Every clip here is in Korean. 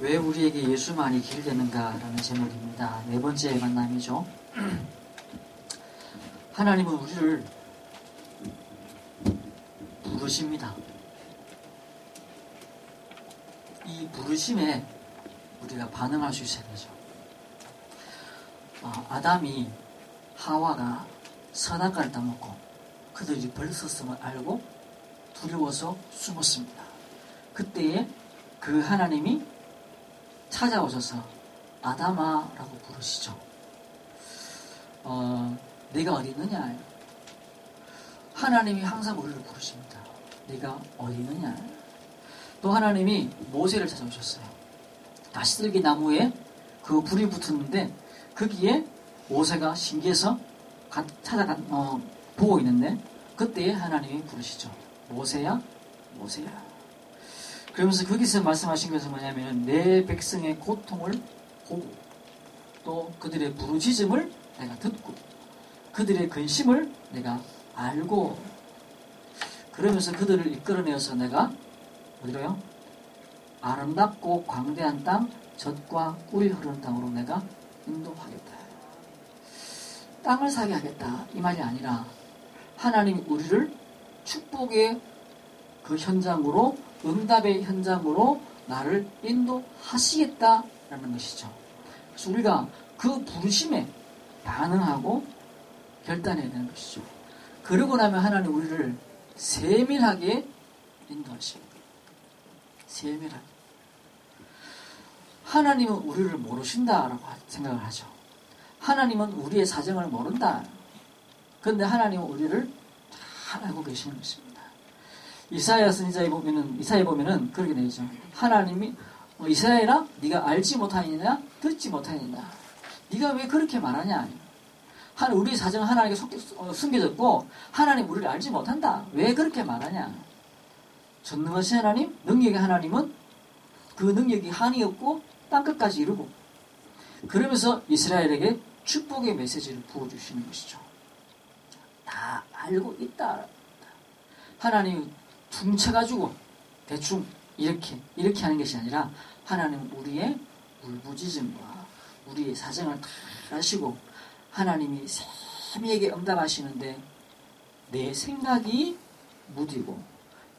왜 우리에게 예수만이 길 되는가라는 제목입니다. 네 번째 만남이죠. 하나님은 우리를 부르십니다. 이 부르심에 우리가 반응할 수 있어야 되죠. 아담이 하와가 선악과를 따먹고 그들이 벌썼음을 알고 두려워서 숨었습니다. 그때에 그 하나님이 찾아오셔서 아담아라고 부르시죠. 네가 어디 있느냐? 하나님이 항상 우리를 부르십니다. 네가 어디 있느냐? 또 하나님이 모세를 찾아오셨어요. 가시들기 나무에 그 불이 붙었는데 거기에 모세가 신기해서 보고 있는데 그때에 하나님이 부르시죠. 모세야, 모세야. 그러면서 거기서 말씀하신 것은 뭐냐면 내 백성의 고통을 보고 또 그들의 부르짖음을 내가 듣고 그들의 근심을 내가 알고 그러면서 그들을 이끌어내어서 내가 어디로요? 아름답고 광대한 땅, 젖과 꿀이 흐르는 땅으로 내가 인도하겠다. 땅을 사게 하겠다. 이 말이 아니라 하나님이 우리를 축복의 그 현장으로 응답의 현장으로 나를 인도하시겠다라는 것이죠. 그래서 우리가 그 부르심에 반응하고 결단해야 되는 것이죠. 그러고 나면 하나님 우리를 세밀하게 인도하십니다. 세밀하게. 하나님은 우리를 모르신다라고 생각을 하죠. 하나님은 우리의 사정을 모른다. 그런데 하나님은 우리를 잘 알고 계시는 것입니다. 이사야 선지자에 보면은 그렇게 되어 있죠. 하나님이 이사야라 네가 알지 못하느냐 듣지 못하느냐 네가 왜 그렇게 말하냐. 우리 사정은 하나님께 숨겨졌고 하나님 우리를 알지 못한다. 왜 그렇게 말하냐. 전능하신 하나님, 능력의 하나님은 그 능력이 한이 없고 땅끝까지 이루고 그러면서 이스라엘에게 축복의 메시지를 부어주시는 것이죠. 다 알고 있다. 하나님이 퉁쳐가지고 대충 이렇게 하는 것이 아니라 하나님은 우리의 울부짖음과 우리의 사정을 다 아시고 하나님이 세미하게 응답하시는데 내 생각이 무디고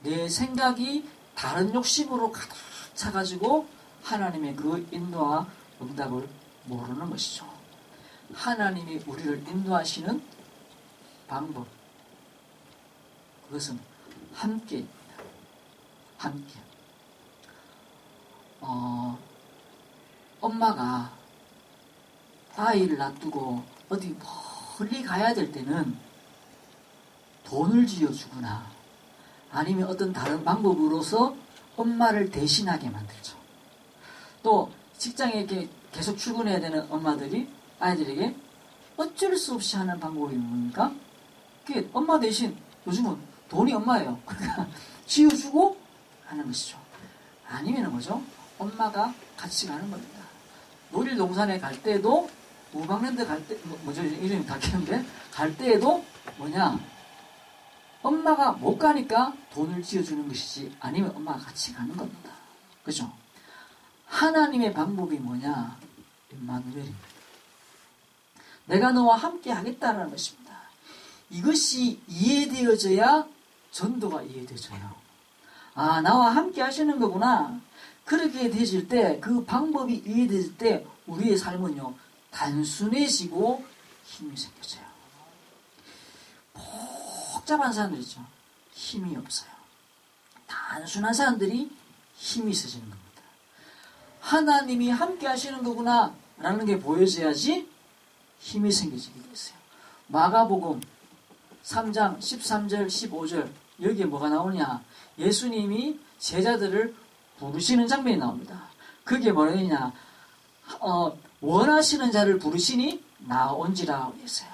내 생각이 다른 욕심으로 가득 차가지고 하나님의 그 인도와 응답을 모르는 것이죠. 하나님이 우리를 인도하시는 방법 그것은 함께 엄마가 아이를 놔두고 어디 멀리 가야 될 때는 돈을 쥐어주거나 아니면 어떤 다른 방법으로서 엄마를 대신하게 만들죠. 또 직장에 이렇게 계속 출근해야 되는 엄마들이 아이들에게 어쩔 수 없이 하는 방법이 뭡니까? 그게 엄마 대신 요즘은 돈이 엄마예요. 그러니까 쥐어주고 하는 것이죠. 아니면 뭐죠? 엄마가 같이 가는 겁니다. 놀이동산에 갈 때도 우방랜드 갈 때 뭐죠? 이름이 바뀌는데 갈 때에도 뭐냐? 엄마가 못 가니까 돈을 쥐어주는 것이지 아니면 엄마가 같이 가는 겁니다. 그죠? 하나님의 방법이 뭐냐? 임마누엘입니다. 내가 너와 함께 하겠다는 것입니다. 이것이 이해되어져야 전도가 이해되어져요. 아, 나와 함께 하시는 거구나. 그렇게 되실 때, 그 방법이 이해될 때 우리의 삶은요, 단순해지고 힘이 생겨져요. 복잡한 사람들 있죠. 힘이 없어요. 단순한 사람들이 힘이 있어지는 겁니다. 하나님이 함께 하시는 거구나 라는 게 보여져야지 힘이 생기게 됐어요. 마가복음 3장 13절 15절 여기에 뭐가 나오냐. 예수님이 제자들을 부르시는 장면이 나옵니다. 그게 뭐냐. 원하시는 자를 부르시니 나온지라 했어요.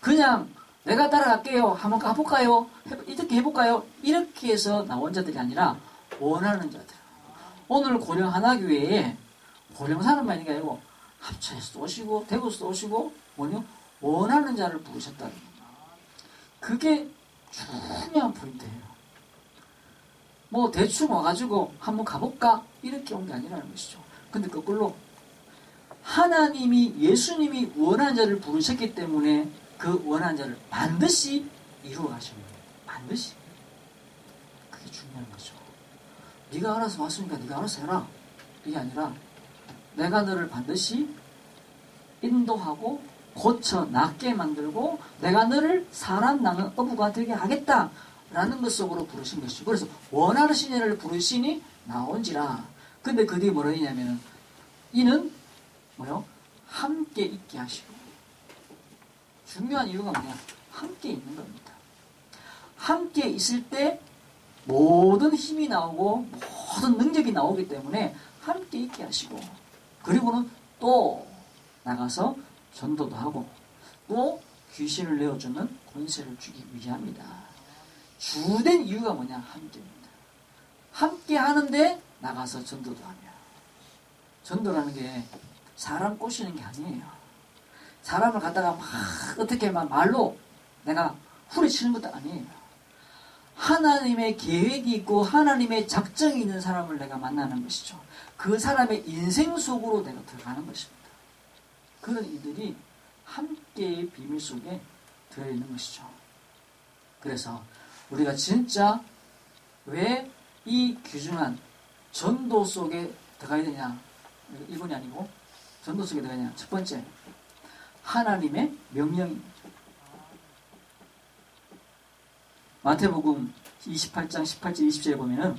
그냥 내가 따라갈게요. 한번 가볼까요? 이렇게 해볼까요? 이렇게 해서 나온 자들이 아니라 원하는 자들. 오늘 고령 하나교회에 고령 사람만이 아니고 합천에서도 오시고 대구에서도 오시고 뭐냐? 원하는 자를 부르셨다는 겁니다. 그게 중요한 포인트예요. 뭐 대충 와가지고 한번 가볼까? 이렇게 온 게 아니라는 것이죠. 근데 거꾸로 하나님이 예수님이 원하는 자를 부르셨기 때문에 그 원하는 자를 반드시 이루어 가시는 거예요. 반드시. 그게 중요한 거죠. 네가 알아서 왔으니까 네가 알아서 해라. 이게 아니라 내가 너를 반드시 인도하고 고쳐 낫게 만들고 내가 너를 사람 낳는 어부가 되게 하겠다라는 것 속으로 부르신 것이죠. 그래서 원하시는 이를 부르시니 나온지라. 근데 그 뒤에 뭐라 했냐면 이는 뭐요? 함께 있게 하시고. 중요한 이유가 뭐냐? 함께 있는 겁니다. 함께 있을 때 모든 힘이 나오고 모든 능력이 나오기 때문에 함께 있게 하시고, 그리고는 또 나가서 전도도 하고 또 귀신을 내어주는 권세를 주기 위함이다. 주된 이유가 뭐냐? 함께입니다. 함께 하는데 나가서 전도도 하며. 전도라는 게 사람 꼬시는 게 아니에요. 사람을 갖다가 막 어떻게 막 말로 내가 후려치는 것도 아니에요. 하나님의 계획이 있고 하나님의 작정이 있는 사람을 내가 만나는 것이죠. 그 사람의 인생 속으로 내가 들어가는 것입니다. 그런 이들이 함께의 비밀 속에 들어있는 것이죠. 그래서 우리가 진짜 왜 이 귀중한 전도 속에 들어가야 되냐? 이번이 아니고 전도 속에 들어가야 되냐? 첫 번째, 하나님의 명령입니다. 마태복음 28장 18절 20절에 보면은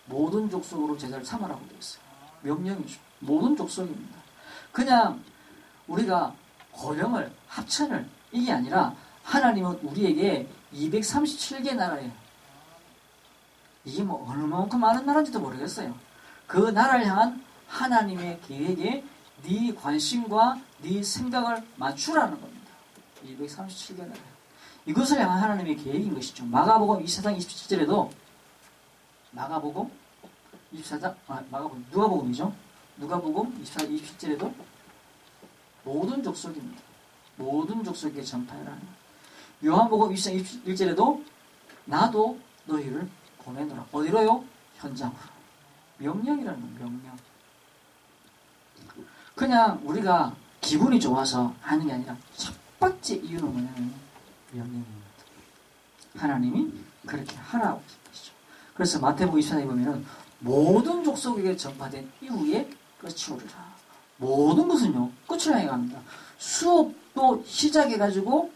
모든 족속으로 제자를 삼으라고 되어 있어요. 명령이죠. 모든 족속입니다. 그냥 우리가 고령을 합천을 이게 아니라 하나님은 우리에게 237개 나라예요. 이게 뭐 얼마만큼 많은 나라인지도 모르겠어요. 그 나라를 향한 하나님의 계획에 네 관심과 네 생각을 맞추라는 겁니다. 237개 나라예요. 이것을 향한 하나님의 계획인 것이죠. 마가복음 24장 27절에도 마가복음 24장 누가복음이죠. 누가복음 24장 27절에도 모든 족속입니다. 모든 족속에 전파해라. 요한복음 24장 21절에도 나도 너희를 보내노라. 어디로요? 현장으로. 명령이라는 건 명령. 그냥 우리가 기분이 좋아서 하는 게 아니라 첫 번째 이유는 뭐냐면 명령입니다. 하나님이 그렇게 하라고 하시죠. 그래서 마태복음 24장에 보면은 모든 족속에게 전파된 이후에 끝이 오리라. 모든 것은요, 끝을 향해 갑니다. 수업도 시작해가지고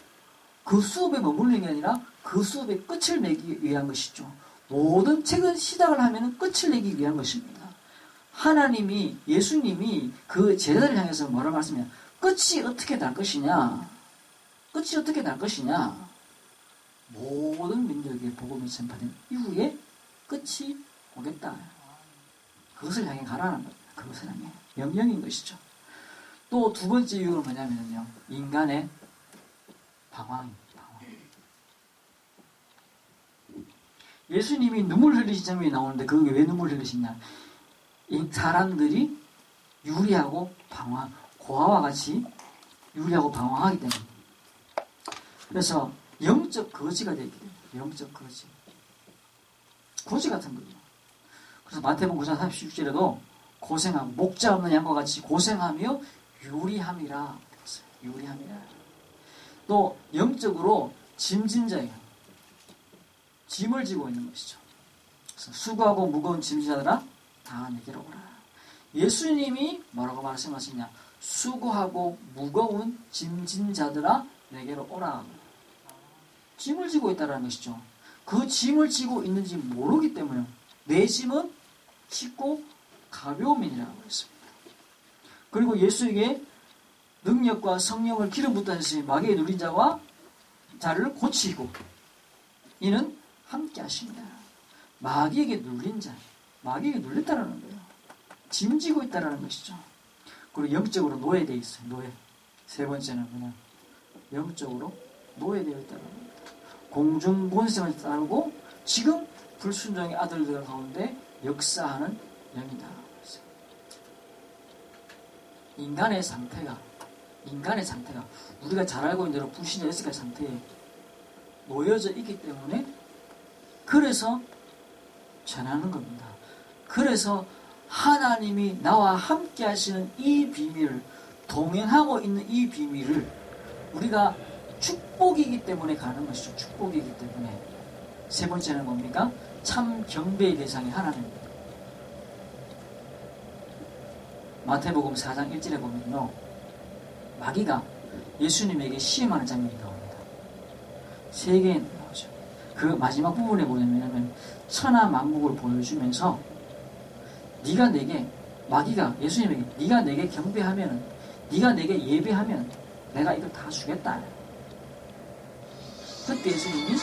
그 수업에 머무르는 게 아니라 그 수업의 끝을 내기 위한 것이죠. 모든 책은 시작을 하면 끝을 내기 위한 것입니다. 하나님이, 예수님이 그 제자들을 향해서 뭐라고 말씀해요? 끝이 어떻게 날 것이냐? 끝이 어떻게 날 것이냐? 모든 민족에게 복음이 전파된 이후에 끝이 오겠다. 그것을 향해 가라는 겁니다. 그것을 향해. 명령인 것이죠. 또 두 번째 이유는 뭐냐면요. 인간의 방황입니다. 예수님이 눈물 흘리신 장면이 나오는데 그게 왜 눈물 흘리시냐? 이 사람들이 유리하고 방황, 고아와 같이 유리하고 방황하기 때문에. 그래서 영적 거지가 되기 때문에. 영적 거지. 거지 같은 거죠. 그래서 마태복음 9장 36절에도 고생하고 목자 없는 양과 같이 고생하며 유리함이라. 유리함이라. 또 영적으로 짐진 자예요. 짐을 지고 있는 것이죠. 그래서 수고하고 무거운 짐자들아 다 내게로 오라. 예수님이 뭐라고 말씀하시냐? 수고하고 무거운 짐진 자들아 내게로 오라. 짐을 지고 있다는 것이죠. 그 짐을 지고 있는지 모르기 때문에 내 짐은 쉽고 가벼움이라고 했습니다. 그리고 예수에게 능력과 성령을 기름 붓다 하시니 마귀의 눌린 자와 자를 고치고 이는 함께 하십니다. 마귀에게 눌린 자, 마귀에게 눌렸다는 거예요. 짐지고 있다는 것이죠. 그리고 영적으로 노예되어 있어요. 노예. 세 번째는 그냥 영적으로 노예되어 있다는 겁니다. 공중 본성을 따르고 지금 불순종의 아들들 가운데 역사하는 영이다. 인간의 상태가 우리가 잘 알고 있는 대로 불신자 에스겔 상태에 놓여져 있기 때문에 그래서 전하는 겁니다. 그래서 하나님이 나와 함께 하시는 이 비밀을, 동행하고 있는 이 비밀을 우리가 축복이기 때문에 가는 것이죠. 축복이기 때문에. 세 번째는 뭡니까? 참 경배의 대상이 하나님입니다. 마태복음 4장 1절에 보면요, 마귀가 예수님에게 시험하는 장면이 나옵니다. 세 개에 나오죠. 그 마지막 부분에 보면 천하 만국을 보여주면서 네가 내게, 마귀가 예수님에게 네가 내게 경배하면, 네가 내게 예배하면 내가 이걸 다 주겠다. 그때 예수님이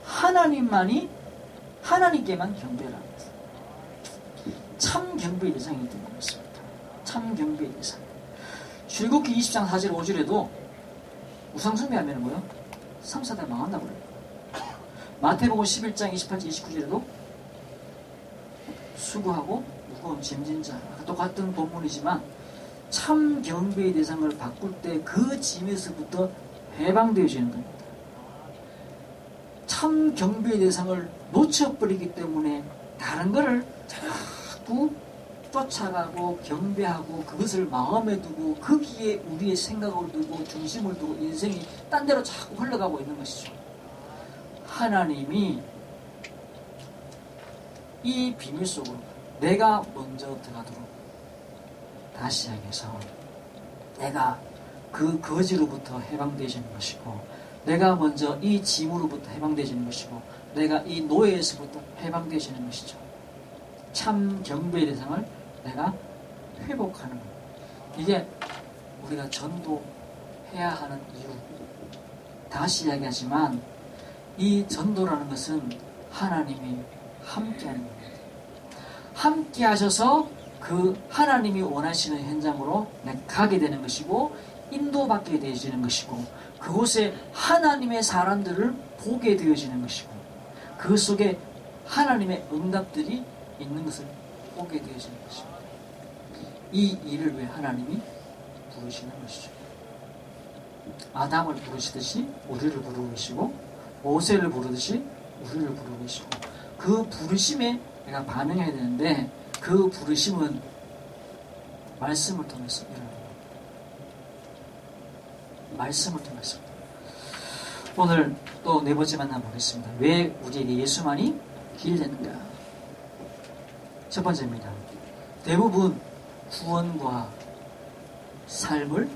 하나님께만 경배를 합니다. 참 경배의 대상이 되는 것입니다. 참 경배의 대상. 출애굽기 20장 4절 5절에도 우상숭배하면 뭐요? 3, 4대 망한다고 그래요. 마태복음 11장 28절 29절에도 수고하고 무거운 짐진 자, 똑같은 본문이지만 참 경배의 대상을 바꿀 때 그 짐에서부터 해방되어지는 겁니다. 참 경배의 대상을 놓쳐버리기 때문에 다른 것을 자꾸 쫓아가고 경배하고 그것을 마음에 두고 거기에 우리의 생각을 두고 중심을 두고 인생이 딴 데로 자꾸 흘러가고 있는 것이죠. 하나님이 이 비밀 속으로 내가 먼저 들어가도록 다시 시작해서 내가 그 거지로부터 해방되시는 것이고, 내가 먼저 이 짐으로부터 해방되시는 것이고, 내가 이 노예에서부터 해방되시는 것이죠. 참 경배의 대상을 내가 회복하는 것. 이게 우리가 전도해야 하는 이유. 다시 이야기하지만 이 전도라는 것은 하나님이 함께하는 겁니다. 함께 하셔서 그 하나님이 원하시는 현장으로 내가 가게 되는 것이고, 인도받게 되어지는 것이고, 그곳에 하나님의 사람들을 보게 되어지는 것이고, 그 속에 하나님의 응답들이 있는 것을 보게 되어지는 것입니다. 이 일을 왜 하나님이 부르시는 것이죠. 아담을 부르시듯이 우리를 부르고 계시고, 모세를 부르듯이 우리를 부르고 계시고, 그 부르심에 내가 반응해야 되는데, 그 부르심은 말씀을 통해서 일어납니다. 말씀을 통해서. 오늘 또 네 번째 만나보겠습니다. 왜 우리에게 예수만이 길 되는가? 첫 번째입니다. 대부분 구원과 삶을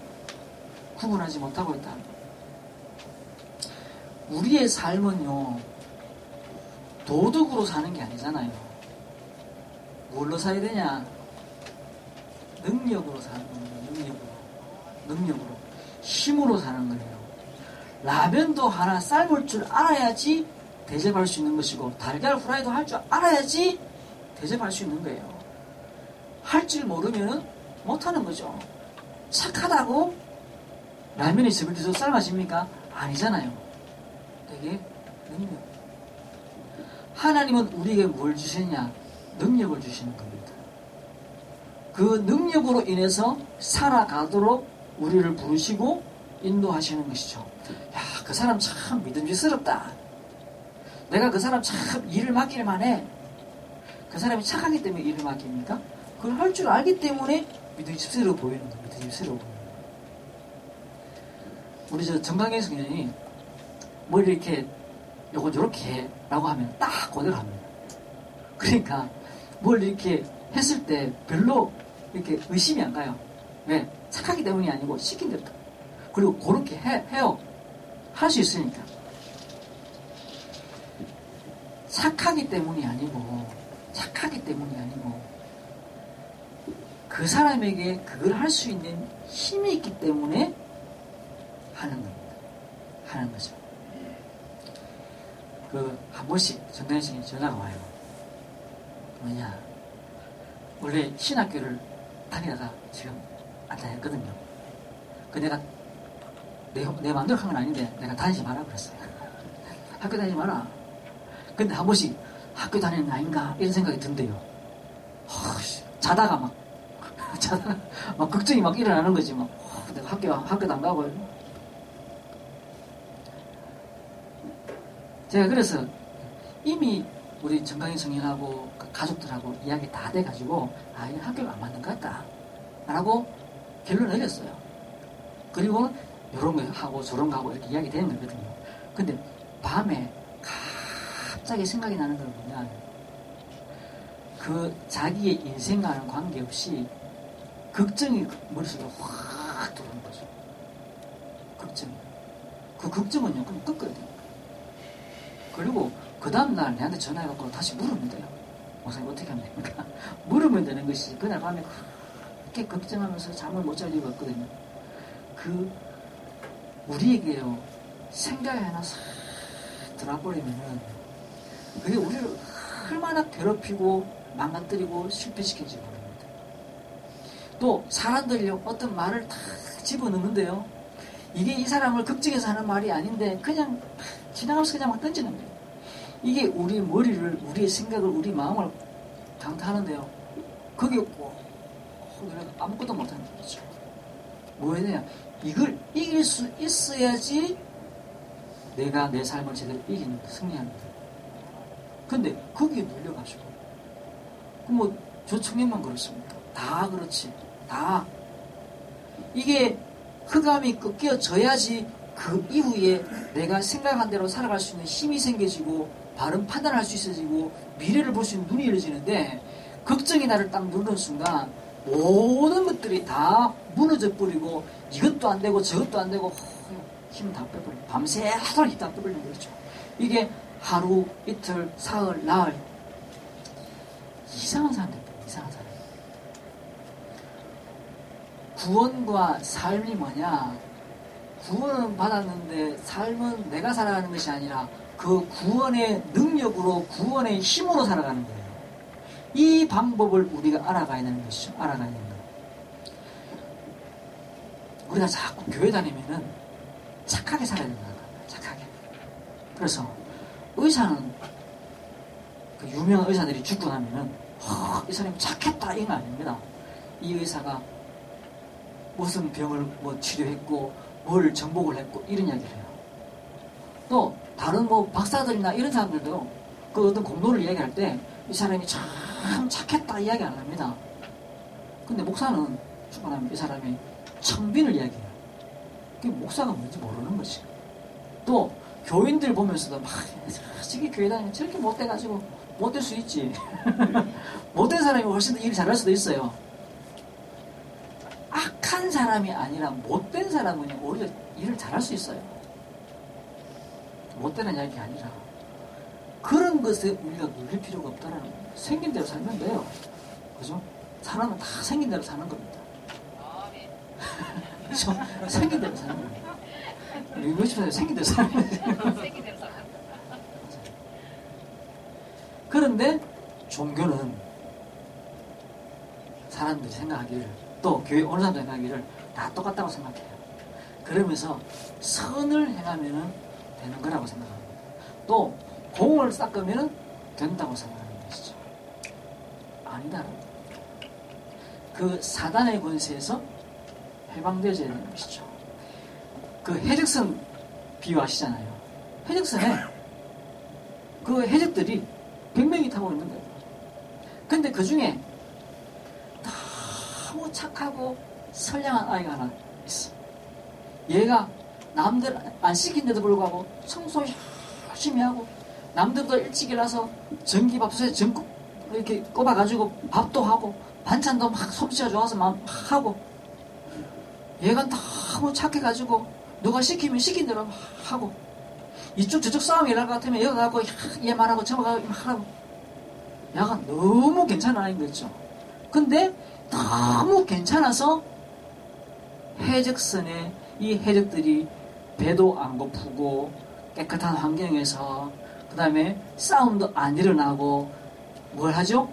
구분하지 못하고 있다. 우리의 삶은요, 도덕으로 사는 게 아니잖아요. 뭘로 살아야 되냐? 능력으로 사는 거예요. 능력으로. 힘으로 사는 거예요. 라면도 하나 삶을 줄 알아야지 대접할 수 있는 것이고, 달걀 후라이도 할 줄 알아야지 대접할 수 있는 거예요. 할 줄 모르면 못하는 거죠. 착하다고 라면이 저렇게 삶아집니까? 아니잖아요. 되게 능력. 하나님은 우리에게 뭘 주시냐? 능력을 주시는 겁니다. 그 능력으로 인해서 살아가도록 우리를 부르시고 인도하시는 것이죠. 야, 그 사람 참 믿음직스럽다. 내가 그 사람 참 일을 맡길만 해. 그 사람이 착하기 때문에 일을 맡깁니까? 그걸 할 줄 알기 때문에 믿음직스러워 보이는 거예요. 믿음직스러워 보이는 거예요. 우리 저 정강현 성령이 뭘 이렇게 요건 요렇게 해 라고 하면 딱 그대로 합니다. 그러니까 뭘 이렇게 했을 때 별로 이렇게 의심이 안 가요. 왜? 착하기 때문이 아니고 시킨 대로. 그리고 그렇게 해요. 할 수 있으니까. 착하기 때문이 아니고 그 사람에게 그걸 할 수 있는 힘이 있기 때문에 하는 겁니다. 하는 거죠. 한 번씩 정당식이 전화가 와요. 뭐냐, 원래 신학교를 다니다가 지금 안 다녔거든요. 내가 내 마음대로 한 건 아닌데 내가 다니지 마라 그랬어요. 학교 다니지 마라. 근데 한 번씩 학교 다니는 거 아닌가 이런 생각이 든대요. 자다가 막 걱정이 막 일어나는 거지. 내가 학교도 안 가고. 제가 그래서 이미 우리 정강희 성인하고 그 가족들하고 이야기 다 돼가지고 이 학교가 안 맞는 것 같다 라고 결론을 내렸어요. 그리고 이런 거 하고 저런 거 하고 이렇게 이야기 되는 거거든요. 근데 밤에 갑자기 생각이 나는 건 뭐냐, 그 자기의 인생과는 관계없이 걱정이 머릿속에 확 들어오는 거죠. 걱정이. 그 걱정은요, 그럼 꺾어야 돼요. 그리고 그 다음날 내한테 전화해갖고 다시 물으면 돼요. 목사님 어떻게 하면 됩니까? 물으면 되는 것이지. 그날 밤에 그렇게 걱정하면서 잠을 못 잘 이유가 없거든요. 우리에게요, 생각이 하나 싹 들어버리면은 그게 우리를 얼마나 괴롭히고 망가뜨리고 실패시킬지 모릅니다. 또 사람들이요, 어떤 말을 다 집어넣는데요, 이게 이 사람을 걱정해서 하는 말이 아닌데 그냥 지나가면서 그냥 막 던지는 거예요. 이게 우리 머리를, 우리의 생각을, 우리 마음을 강타하는데요, 그게 꼭 아무것도 못하는 거죠. 뭐해야 되냐, 이걸 이길 수 있어야지 내가 내 삶을 제대로 이기는, 승리하는 거예요. 근데 거기에 눌려가지고, 저 청년만 그렇습니까? 다 그렇지. 다. 이게 흑암이 꺾여져야지 그 이후에 내가 생각한 대로 살아갈 수 있는 힘이 생겨지고 바른 판단할 수 있어지고 미래를 볼 수 있는 눈이 열려지는데, 걱정이 나를 딱 누르는 순간 모든 것들이 다 무너져 버리고 이것도 안 되고 저것도 안 되고 힘 다 빼버리고 밤새 하루 힘 다 빼버리는 거죠. 이게 하루, 이틀, 사흘, 나흘, 이상한 사람들, 이상한 사람. 구원과 삶이 뭐냐? 구원은 받았는데 삶은 내가 살아가는 것이 아니라 그 구원의 능력으로, 구원의 힘으로 살아가는 거예요. 이 방법을 우리가 알아가야 되는 것이죠. 알아가야 되는 거예요. 우리가 자꾸 교회 다니면은 착하게 살아야 된다는 거예요. 착하게. 그래서 의사는, 그 유명한 의사들이 죽고 나면은 이 사람이 착했다 이건 아닙니다. 이 의사가 무슨 병을 치료했고 뭘 정복을 했고 이런 이야기를 해요. 또 다른 박사들이나 이런 사람들도 그 어떤 공로를 이야기할 때 이 사람이 참 착했다 이야기 안 합니다. 근데 목사는 죽고 나면 이 사람이 청빈을 이야기해요. 그게 목사가 뭔지 모르는 것이. 또 교인들 보면서도 저기 교회 다니면 저렇게 못돼가지고 못될 수 있지. 못된 사람이 훨씬 더 일을 잘할 수도 있어요. 악한 사람이 아니라 못된 사람은 오히려 일을 잘할 수 있어요. 못되는 이야기 아니라 그런 것에 우리가 눌릴 필요가 없다는 거예요. 생긴 대로 살면 돼요. 그죠? 사람은 다 생긴 대로 사는 겁니다. 그죠? 생긴 대로 사는 거예요. 며칠 생긴 대로 사는 거예요. 그런데 종교는 사람들이 생각하기를, 또 교회 오는 사람들이 생각하기를 다 똑같다고 생각해요. 그러면서 선을 행하면 되는 거라고 생각합니다. 또 공을 닦으면 된다고 생각하는 것이죠. 아니다. 그 사단의 권세에서 해방되어야 되는 것이죠. 그 해적선 비유하시잖아요. 해적선에 그 해적들이 100명이 타고 있는 거예요. 근데 그 중에 너무 착하고 선량한 아이가 하나 있어. 얘가 남들 안 시킨데도 불구하고 청소 열심히 하고, 남들보다 일찍 일어나서 전기밥솥에 전국 이렇게 꼽아가지고 밥도 하고 반찬도 막 솜씨가 좋아서 막 하고, 얘가 너무 착해가지고 누가 시키면 시킨 대로 막 하고, 이쪽 저쪽 싸움이 일어날 것 같으면 얘가 가고 얘 말하고 저 말하고 하고, 얘가 너무 괜찮은 아이인 거죠. 근데 너무 괜찮아서 해적선에 이 해적들이 배도 안 고프고 깨끗한 환경에서, 그 다음에 싸움도 안 일어나고 뭘 하죠?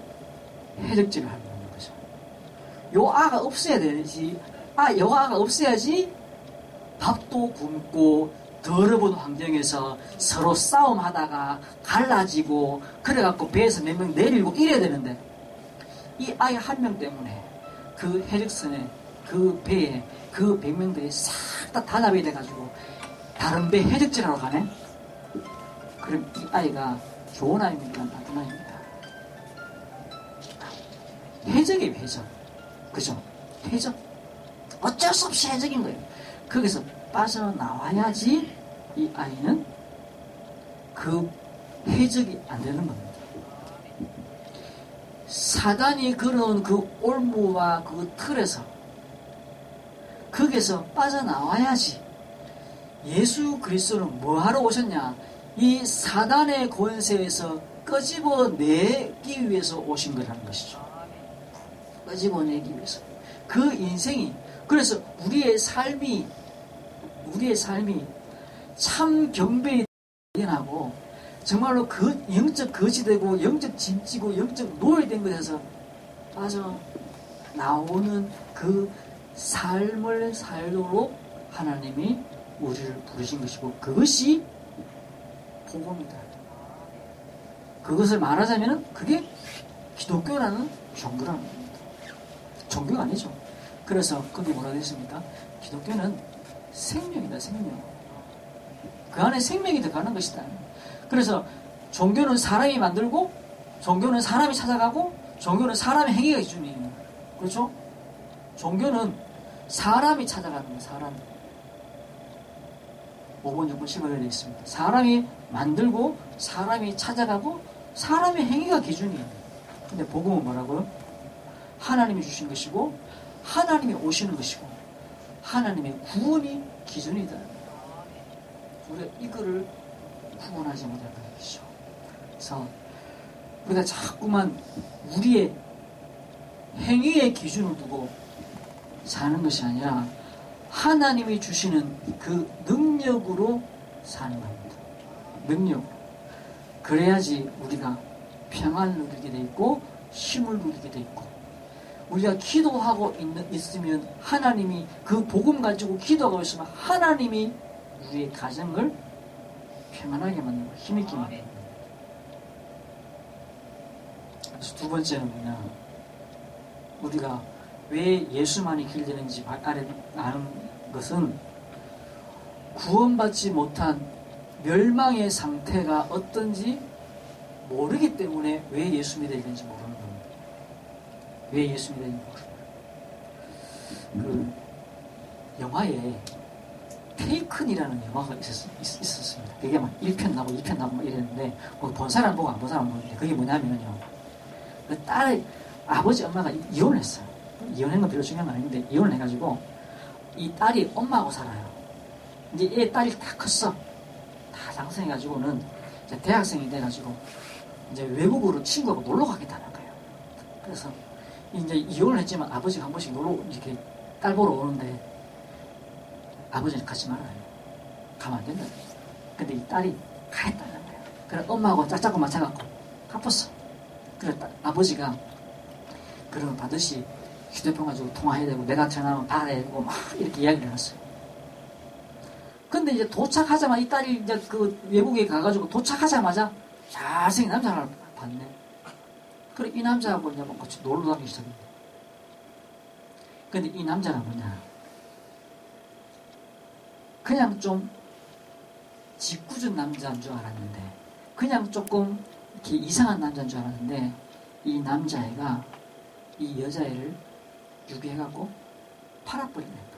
해적질을 하는 거죠. 요 아가 없어야 되지. 요 아가 없어야지 밥도 굶고 더러운 환경에서 서로 싸움하다가 갈라지고 그래갖고 배에서 몇 명 내리고 이래야 되는데, 이 아이 한 명 때문에 그 해적선에, 그 배에 그 100명들이 싹 다 단합이 돼가지고 다른 배 해적질하러 가네? 그럼 이 아이가 좋은 아이입니까? 나쁜 아이입니다. 해적이에요, 해적. 그죠? 해적. 어쩔 수 없이 해적인 거예요. 거기서 빠져나와야지 이 아이는 그 해적이 안 되는 겁니다. 사단이 그런 그 올무와 그 틀에서 거기서 빠져나와야지. 예수 그리스도는 뭐하러 오셨냐? 이 사단의 권세에서 끄집어내기 위해서 오신 거라는 것이죠. 끄집어내기 위해서. 그 인생이, 그래서 우리의 삶이 참 경배에 대하고 정말로 그 영적 거지되고 영적 짐지고 영적 노예된 것에서 빠져나오는 그 삶을 살도록 하나님이 우리를 부르신 것이고, 그것이 복음이다. 그것을 말하자면 그게 기독교라는 종교라는 겁니다. 종교가 아니죠. 그래서 거기 뭐라 되어 있습니까? 기독교는 생명이다, 생명. 그 안에 생명이 들어가는 것이다. 그래서 종교는 사람이 만들고, 종교는 사람이 찾아가고, 종교는 사람의 행위가 기준이에요. 그렇죠? 종교는 사람이 찾아가는 거예요. 사람. 5번, 6번, 10번에 되어 있습니다. 사람이 만들고, 사람이 찾아가고, 사람의 행위가 기준이에요. 근데 복음은 뭐라고요? 하나님이 주신 것이고, 하나님이 오시는 것이고, 하나님의 구원이 기준이다. 우리가 이거를 구원하지 못할 것이죠. 그래서 우리가 자꾸만 우리의 행위의 기준을 두고 사는 것이 아니라 하나님이 주시는 그 능력으로 사는 겁니다. 능력. 그래야지 우리가 평안을 누리게 돼 있고 힘을 누리게 돼 있고, 우리가 기도하고 있으면 하나님이 그 복음 가지고 기도하고 있으면 하나님이 우리의 가정을 평안하게 만들고 힘있게 만듭니다. 그래서 두 번째는 뭐냐, 우리가 왜 예수만이 길 되는지 아는 것은 구원받지 못한 멸망의 상태가 어떤지 모르기 때문에 왜 예수 믿어야 되는지 모르는 겁니다. 왜 예수 믿어야 되는지 모르는 겁니다. 그 영화에 테이큰이라는 영화가 있었습니다. 그게 막 1편 나고 2편 나고 막 이랬는데, 본 사람 보고 안 본 사람 보는데, 그게 뭐냐면요, 그 딸, 아버지 엄마가 이혼을 했어요. 이혼한 건 별로 중요한 건 아닌데, 이혼을 해가지고 이 딸이 엄마하고 살아요. 이제 얘 딸이 다 컸어. 다 장성해가지고는 이제 대학생이 돼가지고 이제 외국으로 친구하고 놀러 가겠다는 거예요. 그래서 이제 이혼을 했지만 아버지가 한 번씩 놀러 이렇게 딸 보러 오는데, 아버지는 가지 말아요. 가면 안 된다. 근데 이 딸이 가했다는 거예요. 그래 엄마하고 짝짝고 맞춰갖고 갚았어. 그래 아버지가 그러면 반드시 휴대폰 가지고 통화해야 되고, 내가 전화하면 받아야 되고 막 이렇게 이야기를 해놨어요. 근데 이제 도착하자마자 이 딸이 이제 그 외국에 가가지고 도착하자마자 잘생긴 남자를 봤네. 그래 이 남자하고 이제 막 같이 놀러 다니기 시작합니다. 근데 이 남자는 뭐냐, 그냥 좀 짓궂은 남자인 줄 알았는데, 그냥 조금 이렇게 이상한 남자인 줄 알았는데, 이 남자애가 이 여자애를 유괴해갖고 팔아버리는 거예요.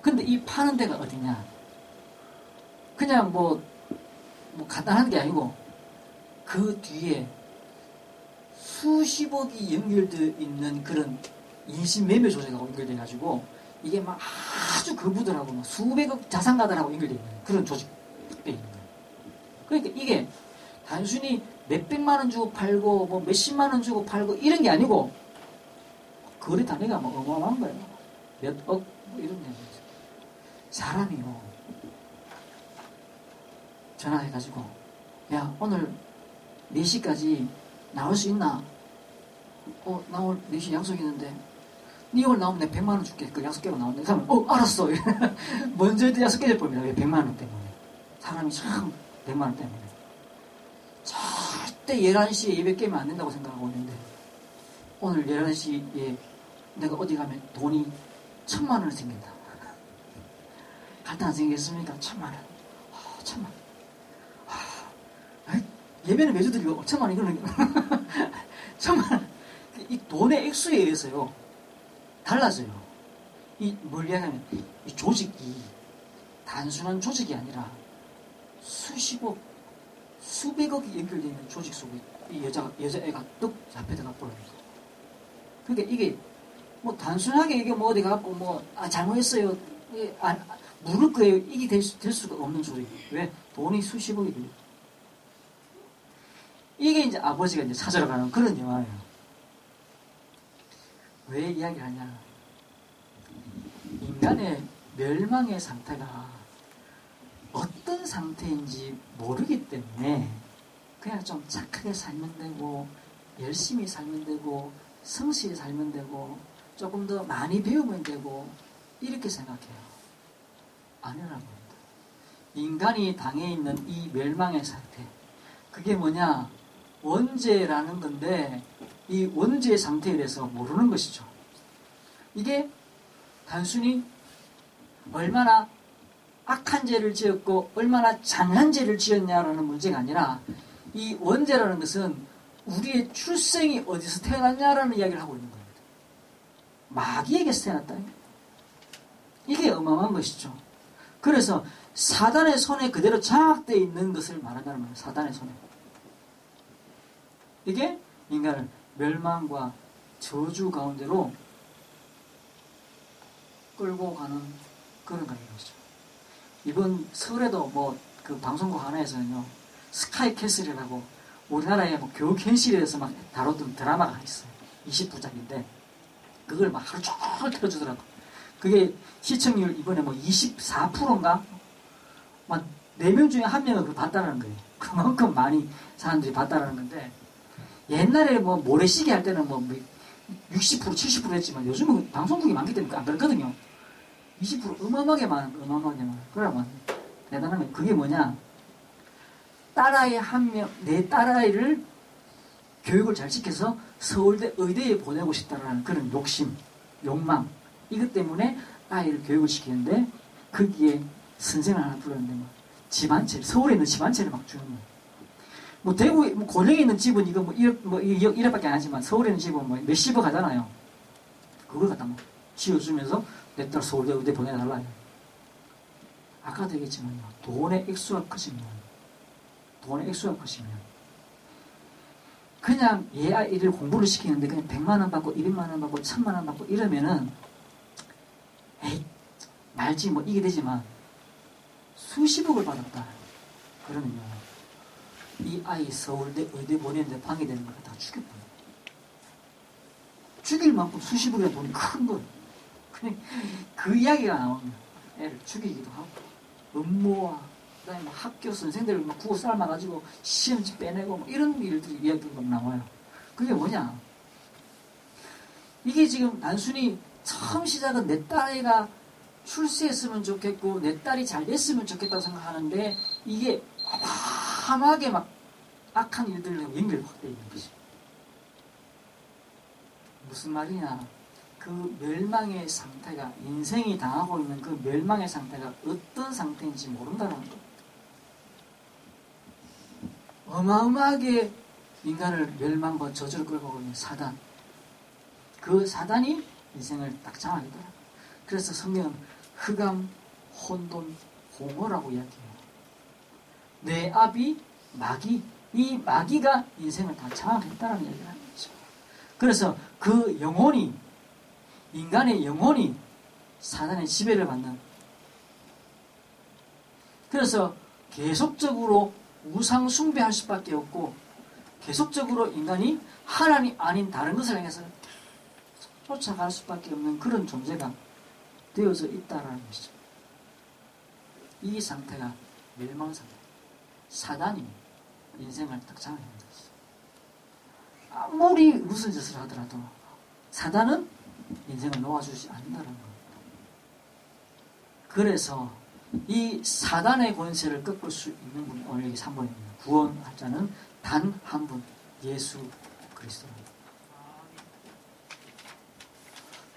근데 이 파는 데가 어디냐, 그냥 뭐 간단한 게 아니고 그 뒤에 수십억이 연결되어 있는 그런 인신매매 조직하고 연결돼가지고, 이게 막 아주 그부들하고 막 수백억 자산가들하고 연결되어 있는 그런 조직에 있는 거예요. 그러니까 이게 단순히 몇백만 원 주고 팔고 뭐 몇십만 원 주고 팔고 이런 게 아니고, 거래 단위가 뭐 어마어마한 거예요. 몇 억 뭐 이런 데. 사람이요, 전화해가지고 야 오늘 4시까지 나올 수 있나? 나 오늘 4시 약속 있는데 니 오늘 나오면 내가 100만 원 줄게. 그 약속 깨고 나오는데, 그 사람은 알았어. 먼저 약속 깨질 뻔입니다. 왜? 100만 원 때문에. 사람이 참 100만 원 때문에 절대 11시에 예배 깨면 안 된다고 생각하고 있는데, 오늘 11시에 내가 어디 가면 돈이 1000만 원을 생긴다. 갖다 안 생겼습니까? 1000만 원. 1000만 원. 예배는 매주 드리고 천만 원 이거는 천만 이 돈의 액수에 의해서요 달라져요. 이 뭘 이야기하면 이 조직이 단순한 조직이 아니라 수십억 수백억이 연결되어 있는 조직 속에 이 여자애가 떡 잡혀 들어가 버립니다. 그러니까 이게 뭐 단순하게 이게 뭐 어디 갖고 뭐 잘못했어요 물을 거예요. 이게 될 수가 없는 소리. 왜? 돈이 수십억이 들려. 이게 이제 아버지가 이제 찾으러 가는 그런 영화예요. 왜 이야기를 하냐? 인간의 멸망의 상태가 어떤 상태인지 모르기 때문에 그냥 좀 착하게 살면 되고 열심히 살면 되고 성실히 살면 되고 조금 더 많이 배우면 되고 이렇게 생각해요. 아니라는 겁니다. 인간이 당해 있는 이 멸망의 상태 그게 뭐냐? 원죄라는 건데 이 원죄의 상태에 대해서 모르는 것이죠. 이게 단순히 얼마나 악한 죄를 지었고 얼마나 잔인한 죄를 지었냐라는 문제가 아니라 이 원죄라는 것은 우리의 출생이 어디서 태어났냐라는 이야기를 하고 있는 겁니다. 마귀에게서 태어났다. 이게 어마어마한 것이죠. 그래서 사단의 손에 그대로 장악되어 있는 것을 말한다는 말이에요. 사단의 손에. 이게 인간을 멸망과 저주 가운데로 끌고 가는 그런 것이죠. 이번 설에도 뭐 그 방송국 하나에서는요 스카이캐슬이라고 우리나라의 뭐 교육 현실에 대해서 막 다뤘던 드라마가 있어요. 20부작인데 그걸 막 하루 종일 틀어주더라고. 그게 시청률 이번에 뭐 24%인가? 막 4명 중에 1명은 그걸 봤다는 거예요. 그만큼 많이 사람들이 봤다는 건데 옛날에 뭐 모래시계 할 때는 뭐 60% 70% 했지만 요즘은 방송국이 많기 때문에 안 그렇거든요. 20% 어마어마하게 많은 그러면 대단하면 그게 뭐냐? 딸아이 한 명, 내 딸아이를 교육을 잘 시켜서 서울대 의대에 보내고 싶다라는 그런 욕심, 욕망 이것 때문에 아이를 교육을 시키는데 거기에 선생을 하나 불렀는데 뭐 집안채 서울에 있는 집안채를 막 주는 거예요. 뭐 대구 뭐 고령에 있는 집은 이거 뭐 1억밖에 안 하지만 서울에 있는 집은 뭐 몇십억 하잖아요. 그걸 갖다 뭐 지어주면서 내 딸 서울대 의대 보내달라. 아까도 얘기했지만 돈의 액수가 커지면 그냥 얘 아이를 공부를 시키는데 그냥 100만 원 받고 200만 원 받고 1000만 원 받고 이러면은 에이 말지 뭐 이게 되지만 수십억을 받았다. 그러면요 이 아이 서울대 의대 보내는데 방해되는 걸 다 죽여버려. 죽일 만큼 수십억의 돈이 큰 거예요. 그냥 그 이야기가 나오면 애를 죽이기도 하고 업무와 그다음에 뭐 학교 선생들을 막 구워 삶아가지고 시험지 빼내고 뭐 이런 일들이 이야기가 나와요. 그게 뭐냐? 이게 지금 단순히 처음 시작은 내 딸애가 출세했으면 좋겠고 내 딸이 잘 됐으면 좋겠다고 생각하는데 이게 어마어마하게 막 악한 일들로 연결이 확 되어 있는 거지. 무슨 말이냐? 그 멸망의 상태가 인생이 당하고 있는 그 멸망의 상태가 어떤 상태인지 모른다는 것. 어마어마하게 인간을 멸망과 저주를 끌고 가고 있는 사단. 그 사단이 인생을 딱 장악하더라. 그래서 성경은 흑암, 혼돈, 공허라고 이야기해요. 내 앞이 마귀, 이 마귀가 인생을 다 장악했다는 얘기를 하는 거죠. 그래서 그 영혼이 인간의 영혼이 사단의 지배를 받는 그래서 계속적으로 우상 숭배할 수밖에 없고 계속적으로 인간이 하나님 아닌 다른 것을 향해서 쫓아갈 수밖에 없는 그런 존재가 되어져 있다는 것이죠. 이 상태가 멸망 상태. 사단이 인생을 딱 장악하는 것이죠. 아무리 무슨 짓을 하더라도 사단은 인생을 놓아주지 않는다는 겁니다. 그래서 이 사단의 권세를 꺾을 수 있는 분, 오늘 여기 3번입니다. 구원할 자는 단 한 분, 예수 그리스도입니다.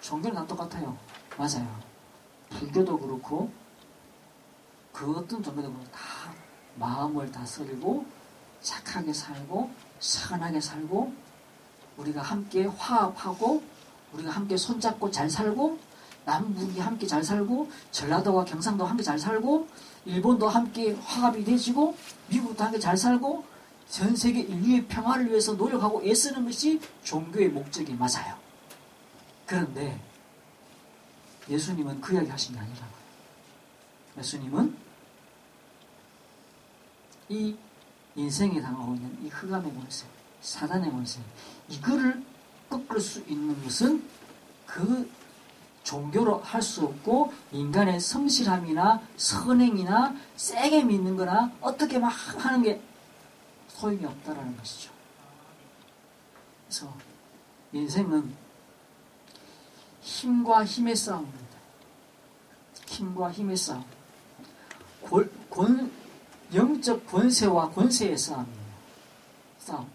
종교는 다 똑같아요. 맞아요. 불교도 그렇고 그 어떤 종교도 그렇고 다 마음을 다스리고 착하게 살고 선하게 살고 우리가 함께 화합하고 우리가 함께 손잡고 잘 살고 남북이 함께 잘 살고 전라도와 경상도 함께 잘 살고 일본도 함께 화합이 되지고 미국도 함께 잘 살고 전 세계 인류의 평화를 위해서 노력하고 애쓰는 것이 종교의 목적이 맞아요. 그런데 예수님은 그 이야기 하신 게 아니라고요. 예수님은 이 인생에 당하고 있는 이 흑암의 권세, 사단의 권세, 이거를 꺾을 수 있는 것은 그 종교로 할 수 없고 인간의 성실함이나 선행이나 세게 믿는 거나 어떻게 막 하는 게 소용이 없다라는 것이죠. 그래서 인생은 힘과 힘의 싸움입니다. 힘과 힘의 싸움. 영적 권세와 권세의 싸움이에요. 싸움.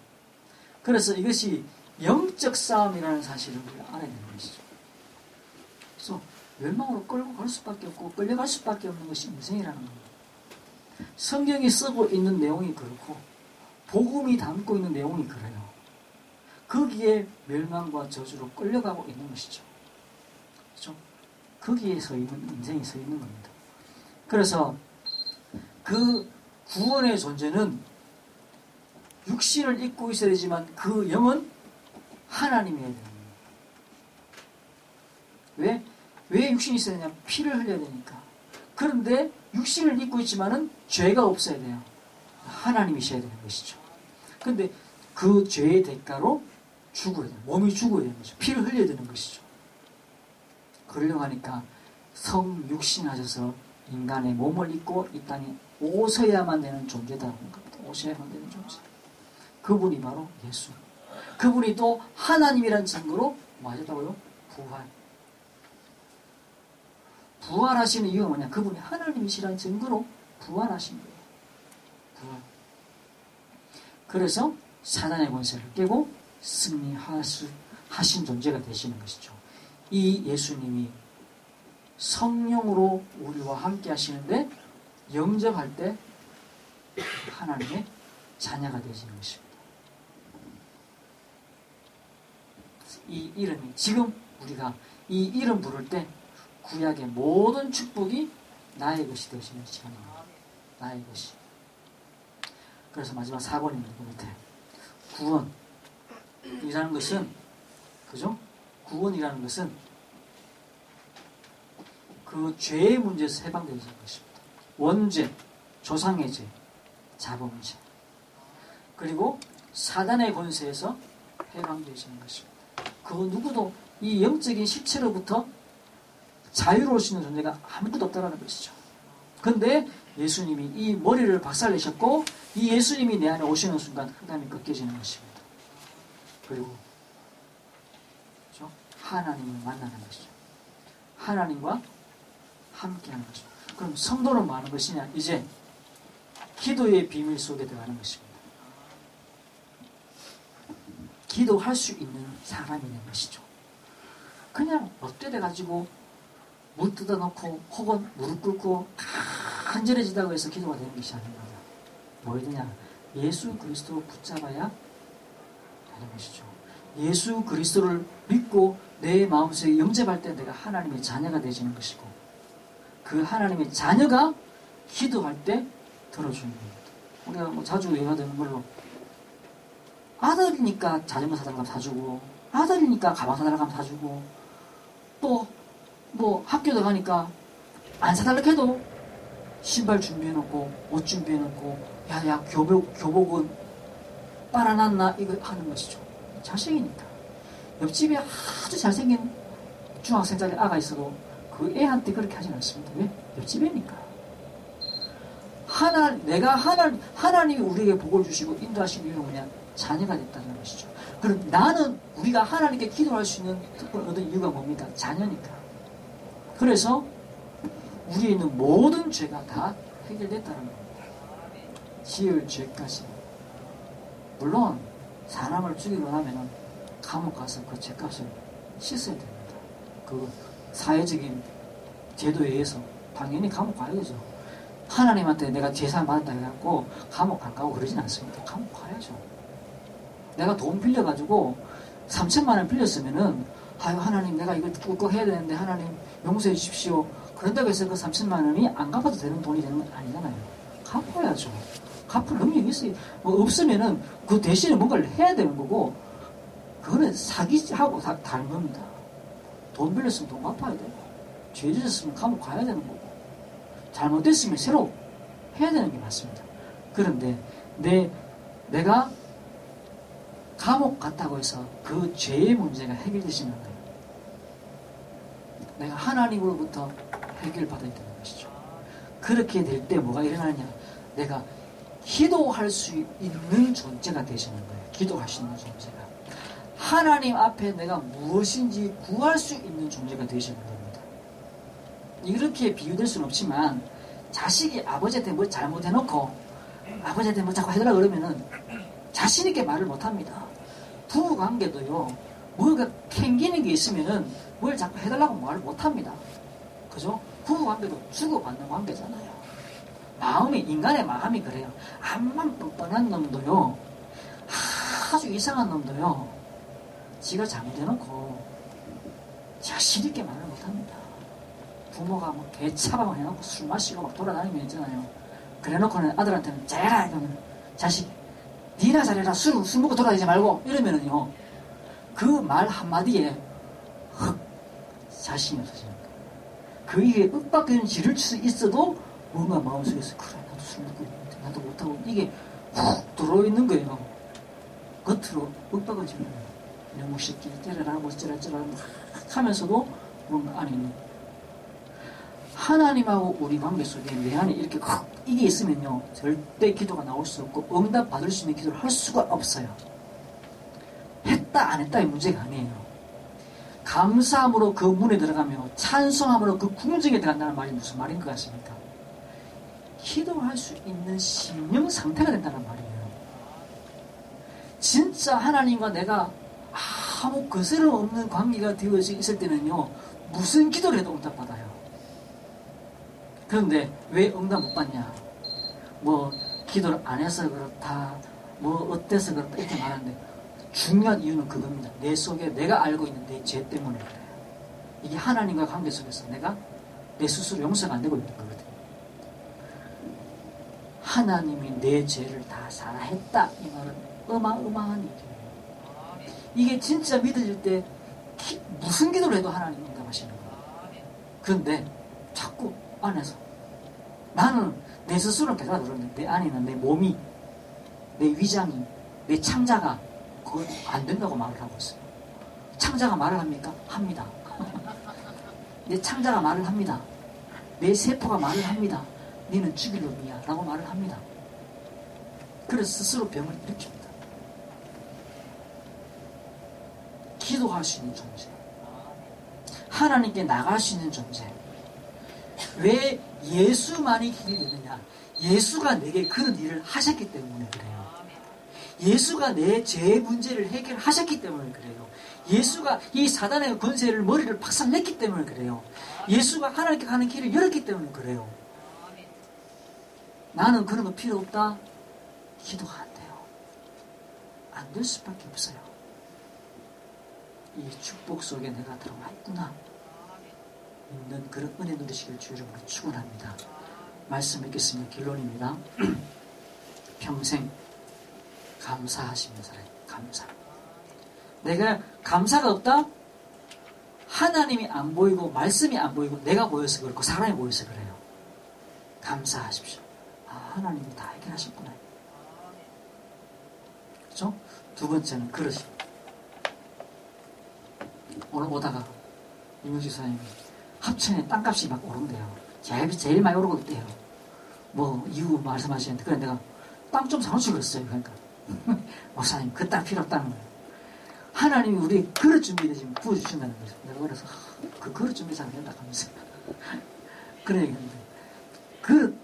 그래서 이것이 영적 싸움이라는 사실을 우리가 알아야 되는 것이죠. 그래서 멸망으로 끌고 갈 수밖에 없고 끌려갈 수밖에 없는 것이 인생이라는 겁니다. 성경이 쓰고 있는 내용이 그렇고 복음이 담고 있는 내용이 그래요. 거기에 멸망과 저주로 끌려가고 있는 것이죠. 그렇죠? 거기에 서 있는 인생이 서 있는 겁니다. 그래서 그 구원의 존재는 육신을 입고 있어야 되지만 그 영은 하나님이어야 됩니다. 왜 육신이 있어야 되냐? 피를 흘려야 되니까. 그런데 육신을 입고 있지만은 죄가 없어야 돼요. 하나님이셔야 되는 것이죠. 그런데 그 죄의 대가로 죽어야 돼요. 몸이 죽어야 되는 거죠. 피를 흘려야 되는 것이죠. 그러려고 하니까 성육신하셔서 인간의 몸을 입고 이 땅에 오셔야만 되는 존재다라는 겁니다. 오셔야만 되는 존재. 그분이 바로 예수. 그분이 또 하나님이라는 증거로 뭐 하셨다고요? 부활. 부활하시는 이유가 뭐냐? 그분이 하나님이시라는 증거로 부활하신 거예요. 부활. 그래서 사단의 권세를 깨고 승리하신 존재가 되시는 것이죠. 이 예수님이 성령으로 우리와 함께 하시는데 영접할 때 하나님의 자녀가 되시는 것입니다. 이 이름이 지금 우리가 이 이름 부를 때 구약의 모든 축복이 나의 것이 되시는 시간입니다. 나의 것이. 그래서 마지막 4번입니다. 그 밑에 구원이라는 것은 그죠? 구원이라는 것은 그 죄의 문제에서 해방되는 것입니다. 원죄, 조상의 죄, 자범죄, 그리고 사단의 권세에서 해방되시는 것입니다. 그 누구도 이 영적인 실체로부터 자유로울 수 있는 존재가 아무것도 없다는 것이죠. 그런데 예수님이 이 머리를 박살내셨고 이 예수님이 내 안에 오시는 순간 흑암이 꺾여지는 것입니다. 그리고 그렇죠? 하나님을 만나는 것이죠. 하나님과 함께하는 것이죠. 그럼 성도는 뭐 하는 것이냐? 이제 기도의 비밀 속에 들어가는 것입니다. 기도할 수 있는 사람이 되는 것이죠. 그냥 롯데돼 가지고 물 뜯어놓고 혹은 무릎 꿇고 간절해지다고 해서 기도가 되는 것이 아닙니다. 뭐해야 되냐? 예수 그리스도를 붙잡아야 되는 것이죠. 예수 그리스도를 믿고 내 마음속에 영접할 때 내가 하나님의 자녀가 되지는 것이고 그 하나님의 자녀가 기도할 때 들어주는 겁니다. 우리가 뭐 자주 얘기하는 걸로 아들이니까 자전거 사달라고 사주고 아들이니까 가방 사달라고 사주고 또 뭐 학교도 가니까 안 사달라고 해도 신발 준비해놓고 옷 준비해놓고 야야 교복은 빨아놨나 이거 하는 것이죠. 자식이니까. 옆집에 아주 잘생긴 중학생짜리 아가 있어도 그 애한테 그렇게 하진 않습니다. 왜? 옆집이니까. 내가 하나님이 우리에게 복을 주시고 인도하신 이유는 뭐냐? 자녀가 됐다는 것이죠. 그럼 나는 우리가 하나님께 기도할 수 있는 특권을 얻은 이유가 뭡니까? 자녀니까. 그래서 우리에 있는 모든 죄가 다 해결됐다는 겁니다. 지을 죄까지. 물론 사람을 죽이고 나면은 감옥 가서 그 죄값을 씻어야 됩니다. 그 사회적인 제도에 의해서 당연히 감옥 가야 되죠. 하나님한테 내가 제사 받았다 해갖고 감옥 갈 거고 그러진 않습니다. 감옥 가야죠. 내가 돈 빌려가지고 3천만 원 빌렸으면은 아유 하나님 내가 이거 꼭 해야 되는데 하나님 용서해 주십시오. 그런다고 해서 그 3천만 원이 안 갚아도 되는 돈이 되는 건 아니잖아요. 갚아야죠. 갚을 능력이 있어요. 뭐 없으면은 그 대신에 뭔가를 해야 되는 거고 그거는 사기하고 다른 겁니다. 돈 빌렸으면 돈 갚아야 되고 죄 짓었으면 감옥 가야 되는 거고 잘못됐으면 새로 해야 되는 게 맞습니다. 그런데 내가 감옥 갔다고 해서 그 죄의 문제가 해결되지는 않아요. 내가 하나님으로부터 해결받아야 되는 것이죠. 그렇게 될 때 뭐가 일어나냐? 내가 기도할 수 있는 존재가 되시는 거예요. 기도할 수 있는 존재가. 하나님 앞에 내가 무엇인지 구할 수 있는 존재가 되시는 겁니다. 이렇게 비유될 수는 없지만 자식이 아버지한테 뭐 잘못해놓고 아버지한테 뭐 자꾸 해달라 그러면은 자신있게 말을 못합니다. 부부관계도요. 뭐가 캥기는 게 있으면은 뭘 자꾸 해달라고 말을 못합니다. 그죠? 부부관계도 주고받는 관계잖아요. 인간의 마음이 그래요. 암만 뻔뻔한 놈도요. 아주 이상한 놈도요. 지가 잘못해놓고 자신있게 말을 못합니다. 부모가 뭐 개차방을 해놓고 술 마시고 막 돌아다니면 있잖아요. 그래놓고는 아들한테는 잘해라 이러면 자식 니나 잘해라 술 먹고 돌아다니지 말고 이러면은요 그 말 한마디에 헉 자신이 없어지는 거예요. 그 일에 윽박지는 지를 수 있어도 뭔가 마음속에서 그래 나도 술 먹고 있는데 나도 못하고 이게 훅 들어있는 거예요. 겉으로 윽박지는 너무 쉽게 때려라 뭐 쩌라쩌라 하면서도 뭔가 안에 있는 하나님하고 우리 관계 속에 내 안에 이렇게 이게 있으면요 절대 기도가 나올 수 없고 응답 받을 수 있는 기도를 할 수가 없어요. 했다 안 했다의 문제가 아니에요. 감사함으로 그 문에 들어가며 찬송함으로 그 궁정에 들어간다는 말이 무슨 말인 것 같습니까? 기도할 수 있는 심령 상태가 된다는 말이에요. 진짜 하나님과 내가 아무 거스름 없는 관계가 되어 있을 때는요 무슨 기도를 해도 응답받아요. 그런데 왜 응답 못 받냐? 뭐 기도를 안 해서 그렇다, 뭐 어때서 그렇다 이렇게 말하는데 중요한 이유는 그겁니다. 내 속에 내가 알고 있는 내 죄 때문에 그래요. 이게 하나님과 관계 속에서 내가 내 스스로 용서가 안 되고 있는 거거든요. 하나님이 내 죄를 다 사하했다 이 말은 어마어마한 얘기예요. 이게 진짜 믿어질 때 무슨 기도를 해도 하나님 응답하시는 거예요. 그런데 자꾸 안에서 나는 내 스스로는 계속 그러는데 내 안에는 내 몸이 내 위장이 내 창자가 그건 안 된다고 말을 하고 있어요. 창자가 말을 합니까? 합니다. 내 창자가 말을 합니다. 내 세포가 말을 합니다. 너는 죽일 놈이야 라고 말을 합니다. 그래서 스스로 병을 일으킵니다. 기도할 수 있는 존재, 하나님께 나갈 수 있는 존재. 왜 예수만이 길이 되느냐? 예수가 내게 그런 일을 하셨기 때문에 그래요. 예수가 내 죄 문제를 해결하셨기 때문에 그래요. 예수가 이 사단의 권세를 머리를 박살냈기 때문에 그래요. 예수가 하나님께 가는 길을 열었기 때문에 그래요. 나는 그런 거 필요 없다? 기도가 안 돼요. 안 될 수밖에 없어요. 이 축복 속에 내가 들어와 있구나. 있는 그런 은혜 누리시길 주 이름으로 축원합니다. 말씀 읽겠습니다. 결론입니다. 평생 감사하시는 사람, 감사. 내가 감사가 없다? 하나님이 안 보이고 말씀이 안 보이고 내가 보여서 그렇고 사람이 보여서 그래요. 감사하십시오. 아, 하나님이 다 해결하셨구나. 그렇죠? 두 번째는 그릇이. 오늘 오다가 이문식 사장님이 합천에 땅값이 막 오른대요. 제일 많이 오르고 있대요. 뭐 이유 말씀하시는데 그래 내가 땅 좀 사놓으시고 그랬어요. 그러니까 목사님 그 땅 필요 없다는 거예요. 하나님이 우리 그릇 준비를 지금 부어주신다는 거죠. 내가 그래서 그 그릇 준비 잘 된다 하면서 그런 얘기했는데 그릇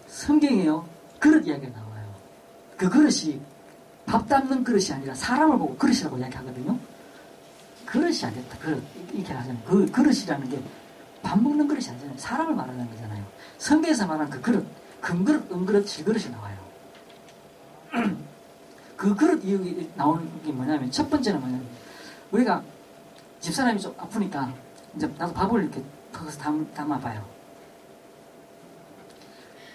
성경에요 그릇 이야기가 나와요. 그 그릇이 밥 담는 그릇이 아니라 사람을 보고 그릇이라고 이야기하거든요. 그릇이 안 됐다. 그릇 이렇게 하잖아요. 그 그릇이라는 게 밥 먹는 그릇이 아니잖아요. 사람을 말하는 거잖아요. 성경에서 말하는 그 그릇, 금그릇, 은그릇, 질그릇이 나와요. 그 그릇 이유가 나오는 게 뭐냐면, 첫 번째는 뭐냐면, 우리가 집사람이 좀 아프니까 이제 나도 밥을 이렇게 거기서 담아봐요.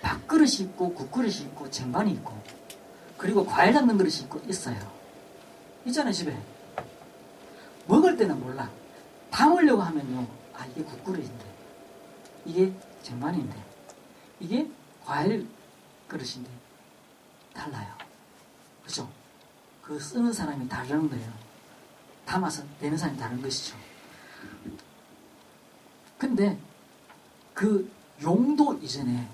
밥그릇이 있고 국그릇이 있고 쟁반이 있고 그리고 과일 담는 그릇이 있고 있어요. 있잖아요, 집에. 먹을 때는 몰라. 담으려고 하면요, 아, 이게 국그릇인데, 이게 쟁반인데, 이게 과일 그릇인데 달라요. 그죠? 그 쓰는 사람이 다른 거예요. 담아서 내는 사람이 다른 것이죠. 근데 그 용도 이전에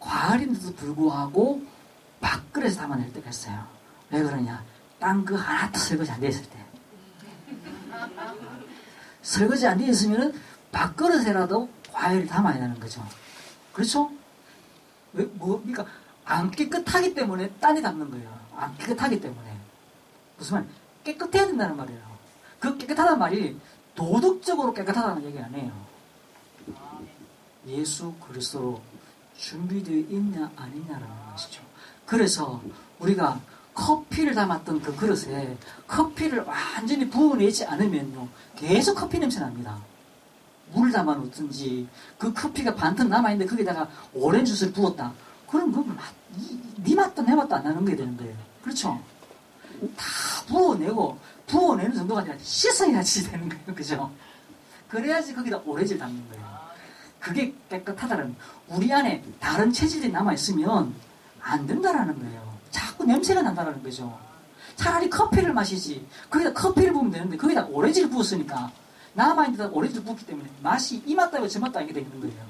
과일인데도 불구하고 밥그릇에 담아낼 때가 있어요. 왜 그러냐? 딴 거 하나도 설거지 안 돼 있을 때. 설거지 안 돼 있으면은 밥그릇에라도 과일을 담아야 하는 거죠. 그렇죠? 왜, 그러니까 안 깨끗하기 때문에 딴에 담는 거예요. 안 깨끗하기 때문에. 무슨 말? 깨끗해야 된다는 말이에요. 그 깨끗하다는 말이 도덕적으로 깨끗하다는 얘기 아니에요. 예수 그리스도로 준비되어 있냐 아니냐라는 것이죠. 그래서 우리가 커피를 담았던 그 그릇에 커피를 완전히 부어내지 않으면요, 계속 커피 냄새 납니다. 물을 담아 놓든지 그 커피가 반틈 남아있는데 거기다가 오렌지 주스를 부었다. 그럼 그 맛, 네 맛도 내 맛도 안 나는 게 되는 거예요. 그렇죠? 다 부어내는 정도가 아니라 씻어야지 되는 거예요. 그죠? 그래야지 거기다 오렌지를 담는 거예요. 그게 깨끗하다는, 우리 안에 다른 체질이 남아있으면 안 된다라는 거예요. 자꾸 냄새가 난다라는 거죠. 차라리 커피를 마시지. 거기다 커피를 부으면 되는데 거기다 오렌지를 부었으니까 남아있는 데다 오렌지를 부었기 때문에 맛이 이 맛 따위고 저 맛 따위게 되는 거예요.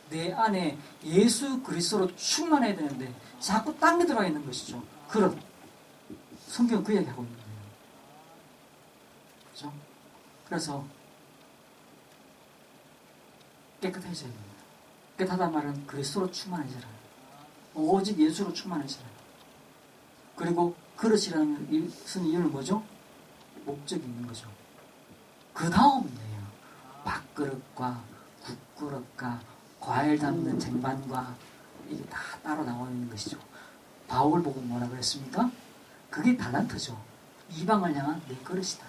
내 안에 예수 그리스도로 충만해야 되는데 자꾸 딴 게 들어가 있는 것이죠. 그럼 성경은 그 이야기하고 있는 거예요. 그렇죠? 그래서 깨끗해져야 됩니다. 깨끗하다는 말은 그리스도로 충만해져라. 오직 예수로 충만해져라. 그리고 그릇이라는 쓴 이유는 뭐죠? 목적이 있는 거죠. 그 다음이에요. 밥그릇과 국그릇과 과일 담는 쟁반과 이게 다 따로 나와 있는 것이죠. 바울 보고 뭐라 그랬습니까? 그게 달란트죠. 이방을 향한 내 그릇이다.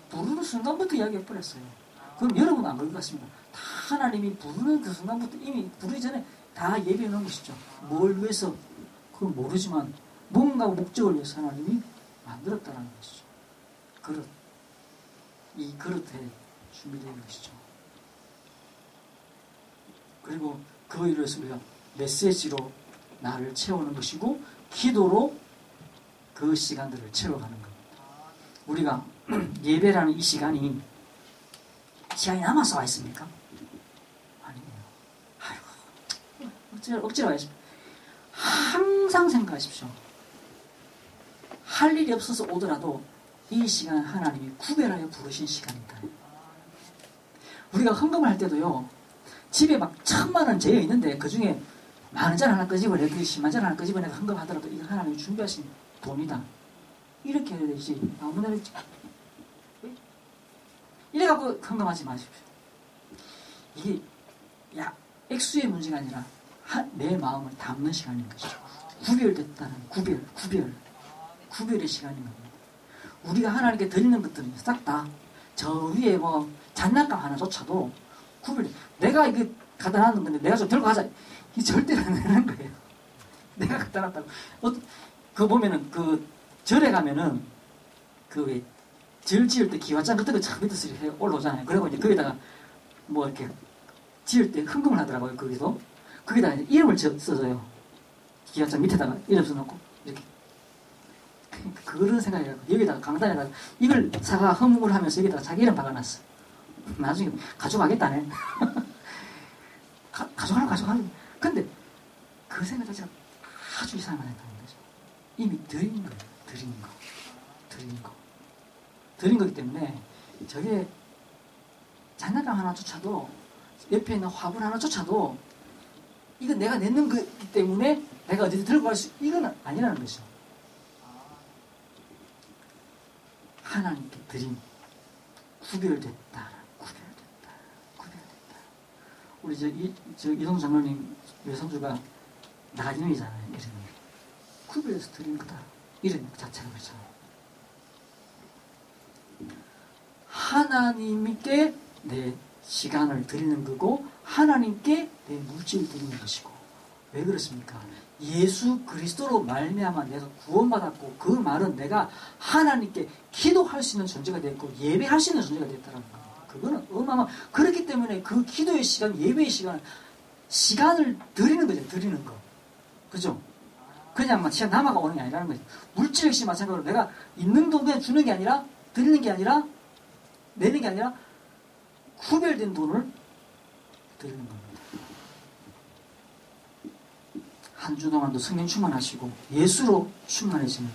부르는 순간부터 이야기해버렸어요. 그럼 여러분 안 그럴 것 같습니다. 다 하나님이 부르는 그 순간부터 이미 부르기 전에 다 예비해 놓은 것이죠. 뭘 위해서? 그건 모르지만 뭔가 목적을 위해서 하나님이 만들었다는 것이죠. 그릇. 이 그릇에 준비되어 있는 것이죠. 그리고 그 일을 해서 우리가 메시지로 나를 채우는 것이고 기도로 그 시간들을 채워가는 겁니다. 우리가 예배라는 이 시간이 남아서 와 있습니까? 아니에요. 아이고, 억지로 와 있습니다. 항상 생각하십시오. 할 일이 없어서 오더라도 이 시간 하나님이 구별하여 부르신 시간이다. 우리가 헌금을 할 때도요, 집에 막 1,000,000원 재여 있는데 그 중에 10,000원 하나 끄집어내, 그 100,000원 하나 끄집어내서 헌금하더라도 이거 하나님이 준비하신 돈이다. 이렇게 해야 되지. 아무나 했지. 이래갖고 헌금하지 마십시오. 이게 액수의 문제가 아니라 내 마음을 담는 시간인 것이죠. 구별됐다는 구별의 시간인 겁니다. 우리가 하나님께 드리는 것들은 싹 다 저 위에 뭐 장난감 하나조차도 내가 이거 갖다 놨는 건데 내가 좀 들고 가자. 이 절대로 안 되는 거예요. 내가 갖다 놨다고. 그거 보면은 그 절에 가면은 그 왜 절 지을 때 기와장 같은 거 참 밑에서 이렇게 올라오잖아요. 그리고 이제 거기다가 뭐 이렇게 지을 때 헌금을 하더라고요. 거기서. 거기다가 이제 이름을 써줘요. 기와장 밑에다가 이름 써놓고 이렇게. 그런 생각해가지고 여기다가 강단에다가 이걸 사가 허물을 하면서 여기다가 자기 이름 박아놨어. 나중에 가져가겠다네. 가져가는. 근데 그 생각 자체가 아주 이상하다는 거죠. 이미 드린 거예요. 드린 거기 때문에 저게 장난감 하나조차도 옆에 있는 화분 하나조차도 이거 내가 냈는 거기 때문에 내가 어디든 들고 갈 수 이건 아니라는 것이죠. 하나님께 드린 구별됐다. 우리 이동 장로님 외손주가 나이명이잖아요. 이름이 구별해서 드린 거다. 이름 자체가 그렇잖아요. 하나님께 내 시간을 드리는 거고 하나님께 내 물질을 드리는 것이고. 왜 그렇습니까? 예수 그리스도로 말미암아 내가 구원받았고, 그 말은 내가 하나님께 기도할 수 있는 존재가 됐고 예배할 수 있는 존재가 됐다는 거예요. 그거는 어마어마. 그렇기 때문에 그 기도의 시간, 예배의 시간을 드리는 거죠. 드리는 거. 그죠? 그냥 시간 남아가 오는 게 아니라는 거죠. 물질 역시 마찬가지로 내가 있는 돈 그냥 주는 게 아니라, 드리는 게 아니라, 내는 게 아니라 구별된 돈을 드리는 겁니다. 한 주 동안도 성령 충만하시고 예수로 충만해지는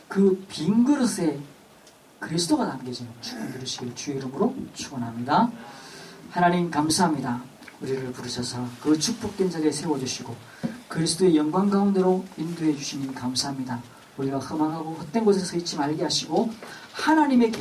그 빈 그릇에 그리스도가 담겨지는 축복 누리시길 주의 이름으로 축원합니다. 하나님 감사합니다. 우리를 부르셔서 그 축복된 자리에 세워주시고 그리스도의 영광 가운데로 인도해 주시니 감사합니다. 우리가 험악하고 헛된 곳에 서 있지 말게 하시고 하나님의